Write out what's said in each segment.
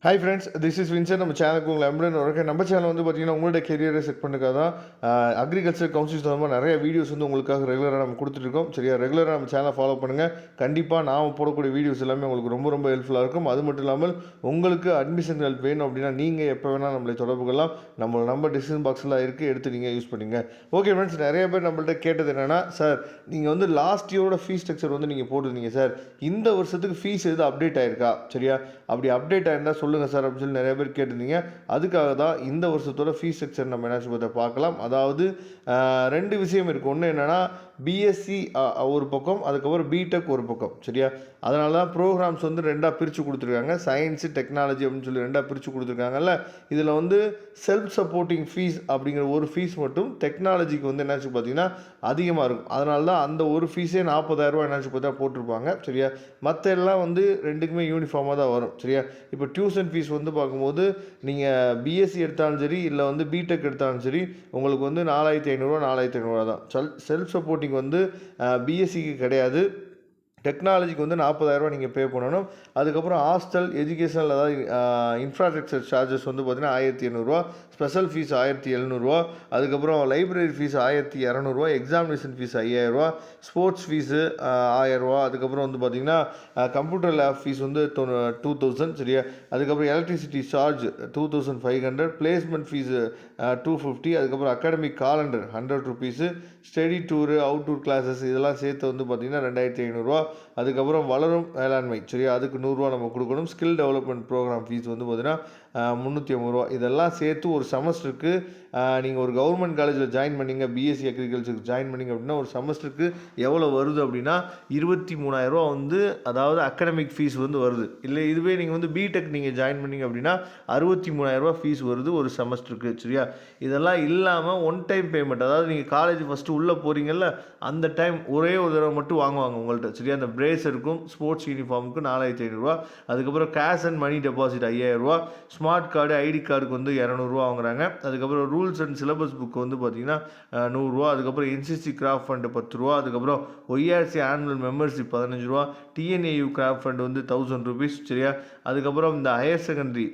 Hi friends, this is Vinson. நம்ம சேனலுக்கு உங்களை அம்புடன் வரேன். நம்ம சேனல் வந்து பார்த்தீங்கன்னா உங்களோட கெரியரை செட் பண்ணுறதுக்காக தான் அக்ரிகல்ச்சர் கவுன்சில் சம்பந்தமாக நிறைய வீடியோஸ் வந்து உங்களுக்காக ரெகுலராக நம்ம கொடுத்துட்ருக்கோம். சரியா, ரெகுலராக நம்ம சேனலை ஃபாலோ பண்ணுங்கள். கண்டிப்பாக நாம் போடக்கூடிய வீடியோஸ் எல்லாமே உங்களுக்கு ரொம்ப ரொம்ப ஹெல்ப்ஃபுல்லாக இருக்கும். அது மட்டும் இல்லாமல் உங்களுக்கு அட்மிஷன் ஹெல்ப் வேணும் அப்படின்னா நீங்கள் எப்போ வேணால் நம்மளை தொடர்பு கொள்ளலாம். நம்மளோட நம்பர் டிஸ்கிரிப்ஷன் பாக்ஸில் இருக்குது, எடுத்து நீங்கள் யூஸ் பண்ணுங்கள். ஓகே ஃப்ரெண்ட்ஸ், நிறைய பேர் நம்மள்ட்ட கேட்டது என்னென்னா, சார் நீங்கள் வந்து லாஸ்ட் இயரோட ஃபீஸ் ஸ்ட்ரக்சர் வந்து நீங்கள் போட்டுருந்தீங்க சார், இந்த வருஷத்துக்கு ஃபீஸ் எது அப்டேட் ஆயிருக்கா? சரியா, அப்படி அப்டேட் ஆயிருந்தால் சொல்லுங்கள் சார் அப்படின்னு சொல்லி நிறைய பேர் கேட்டிருந்தீங்க. அதுக்காக தான் இந்த வருஷத்தோட ஃபீஸ் ஸ்ட்ரக்சர் நம்ம என்ன பார்க்கலாம். அதாவது ரெண்டு விஷயம் இருக்குது. ஒன்று என்னென்னா, பிஎஸ்சி ஒரு பக்கம், அதுக்கப்புறம் பிடெக் ஒரு பக்கம். சரியா, அதனால தான் ப்ரோக்ராம்ஸ் வந்து ரெண்டாக பிரித்து கொடுத்துருக்காங்க. சயின்ஸு, டெக்னாலஜி அப்படின்னு சொல்லி ரெண்டாக பிரித்து கொடுத்துருக்காங்கல்ல. இதில் வந்து செல்ஃப் சப்போர்ட்டிங் ஃபீஸ் அப்படிங்கிற ஒரு ஃபீஸ் மட்டும் டெக்னாலஜிக்கு வந்து என்னாச்சு பார்த்தீங்கன்னா அதிகமாக இருக்கும். அதனால தான் அந்த ஒரு ஃபீஸே 40,000 என்னாச்சு பார்த்தா போட்டிருப்பாங்க. சரியா, மற்ற எல்லாம் வந்து ரெண்டுக்குமே யூனிஃபார்மாக தான் வரும். சரியா, இப்போ டியூஷன் ஃபீஸ் வந்து பார்க்கும்போது நீங்கள் பிஎஸ்சி எடுத்தாலும் சரி, இல்லை வந்து பிடெக் எடுத்தாலும் சரி, உங்களுக்கு வந்து 4,500 4,500 தான். செல்ஃப் சப்போர்ட்டிங் வந்து பிஎஸ்சிக்கு கிடையாது. டெக்னாலஜிக்கு வந்து 40,000 நீங்கள் பே பண்ணணும். அதுக்கப்புறம் ஹாஸ்டல், எஜுகேஷனல், அதாவது இன்ஃப்ராஸ்ட்ரக்சர் சார்ஜஸ் வந்து பார்த்தீங்கன்னா 1,800, ஸ்பெஷல் ஃபீஸ் 1,700, அதுக்கப்புறம் library fees 1,200, examination fees 5,000, sports fees 1,000, அதுக்கப்புறம் வந்து பார்த்திங்கன்னா கம்ப்யூட்டர் லேப் ஃபீஸ் வந்து 2,000. சரியா, அதுக்கப்புறம் எலக்ட்ரிசிட்டி சார்ஜ் 2,500, பிளேஸ்மெண்ட் ஃபீஸு 250, அதுக்கப்புறம் academic calendar 100 rupees, study tour, outdoor classes இதெல்லாம் சேர்த்து வந்து பார்த்திங்கன்னா 2,500. அதுக்கப்புறம் வளரும் மேலாண்மை, சரியா, அதுக்கு 100 நம்ம கொடுக்கணும். ஸ்கில் டெவலப்மெண்ட் ப்ரோக்ராம் ஃபீஸ் வந்து பார்த்தீங்கன்னா 350. இதெல்லாம் சேர்த்து ஒரு செமஸ்டருக்கு நீங்கள் ஒரு கவர்மெண்ட் காலேஜில் ஜாயின் பண்ணிங்க, பிஎஸ்சி அக்ரிகல்ச்சருக்கு ஜாயின் பண்ணிங்க அப்படின்னா ஒரு செமஸ்டருக்கு எவ்வளோ வருது அப்படின்னா 23,000 வந்து, அதாவது அகாடமிக் ஃபீஸ் வந்து வருது. இல்லை இதுவே நீங்கள் வந்து பிடெக் நீங்கள் ஜாயின் பண்ணிங்க அப்படின்னா 63,000 ஃபீஸ் வருது ஒரு செமஸ்டருக்கு. சரியா, இதெல்லாம் இல்லாமல் ஒன் டைம் பேமெண்ட், அதாவது நீங்கள் காலேஜ் ஃபஸ்ட்டு உள்ளே போகிறீங்கல்ல, அந்த டைம் ஒரே ஒரு தடவை மட்டும் வாங்குவாங்க உங்கள்கிட்ட. சரியா, அந்த பிரேசருக்கும் ஸ்போர்ட்ஸ் யூனிஃபார்முக்கு 4,500, அதுக்கப்புறம் cash and money deposit 5,000, smart card, ID கார்டுக்கு வந்து 200 வாங்குறாங்க. அதுக்கப்புறம் ரூல்ஸ் அண்ட் சிலபஸ் புக் வந்து பார்த்திங்கன்னா 100, அதுக்கப்புறம் என்சிசி கிராஃப்ட் ஃபண்டு 10 ரூபா, அதுக்கப்புறம் YRC annual membership 15 TNAU craft fund வந்து 1,000 ருபீஸ். சரியா, அதுக்கப்புறம் இந்த ஹையர் செகண்டரி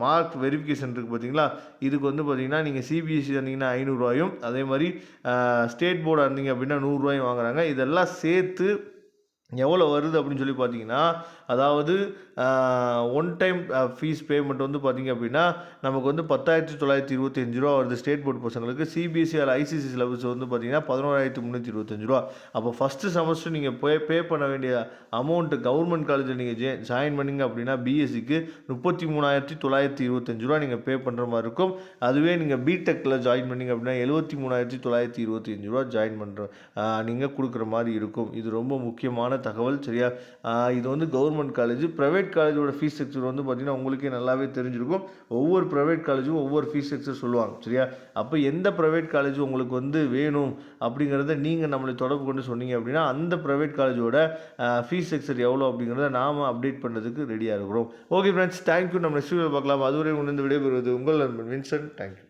மார்க் வெரிஃபிகேஷன் இருக்குது பார்த்தீங்களா, இதுக்கு வந்து பார்த்திங்கன்னா நீங்கள் சிபிஎஸ்சி இருந்தீங்கன்னா 500 அதே மாதிரி ஸ்டேட் போர்டாக இருந்தீங்க அப்படின்னா 100 வாங்குறாங்க. இதெல்லாம் சேர்த்து எவ்வளோ வருது அப்படின்னு சொல்லி பார்த்தீங்கன்னா, அதாவது ஒன் டைம் ஃபீஸ் பேமெண்ட் வந்து பார்த்திங்க அப்படின்னா நமக்கு வந்து 10,925 வருது ஸ்டேட் போர்டு பசங்களுக்கு. சிபிஎஸ்சி ஆர் ஐசிசி சிலபஸ் வந்து பார்த்திங்கன்னா 11,325. அப்போ ஃபஸ்ட்டு செமஸ்டர் நீங்கள் பே பண்ண வேண்டிய அமௌண்ட்டு கவர்மெண்ட் காலேஜில் நீங்கள் ஜாயின் பண்ணிங்க அப்படின்னா பிஎஸ்சிக்கு 33,925 நீங்கள் பே பண்ணுற மாதிரி இருக்கும். அதுவே நீங்கள் பிடெக்கில் ஜாயின் பண்ணிங்க அப்படின்னா 73,925 ஜாயின் பண்ணுற நீங்கள் கொடுக்குற மாதிரி இருக்கும். இது ரொம்ப முக்கியமான தகவல். சரியா, இது வந்து கவர்மெண்ட் காலேஜ். ப்ரைவேட் காலேஜோட ஃபீஸ் ஸ்ட்ரக்சர் வந்து பார்த்திங்கன்னா உங்களுக்கே நல்லாவே தெரிஞ்சிருக்கும். ஒவ்வொரு ப்ரைவேட் காலேஜும் ஒவ்வொரு ஃபீஸ் ஸ்ட்ரக்சர் சொல்லுவாங்க. சரியா, அப்போ எந்த ப்ரைவேட் காலேஜ் உங்களுக்கு வந்து வேணும் அப்படிங்கிறத நீங்கள் நம்மளை தொடர்பு கொண்டு சொன்னீங்க அப்படின்னா அந்த ப்ரைவேட் காலேஜோட ஃபீஸ் ஸ்ட்ரக்சர் எவ்வளோ அப்படிங்கிறத நாம் அப்டேட் பண்ணுறதுக்கு ரெடியாக இருக்கிறோம். Okay friends, thank you. நம்ம நெக்ஸ்ட் வீடியோ பார்க்கலாம். அதுவரை உணர்ந்து விடைபெறுவது உங்கள் நண்பன் வின்சென்ட். தேங்க்யூ.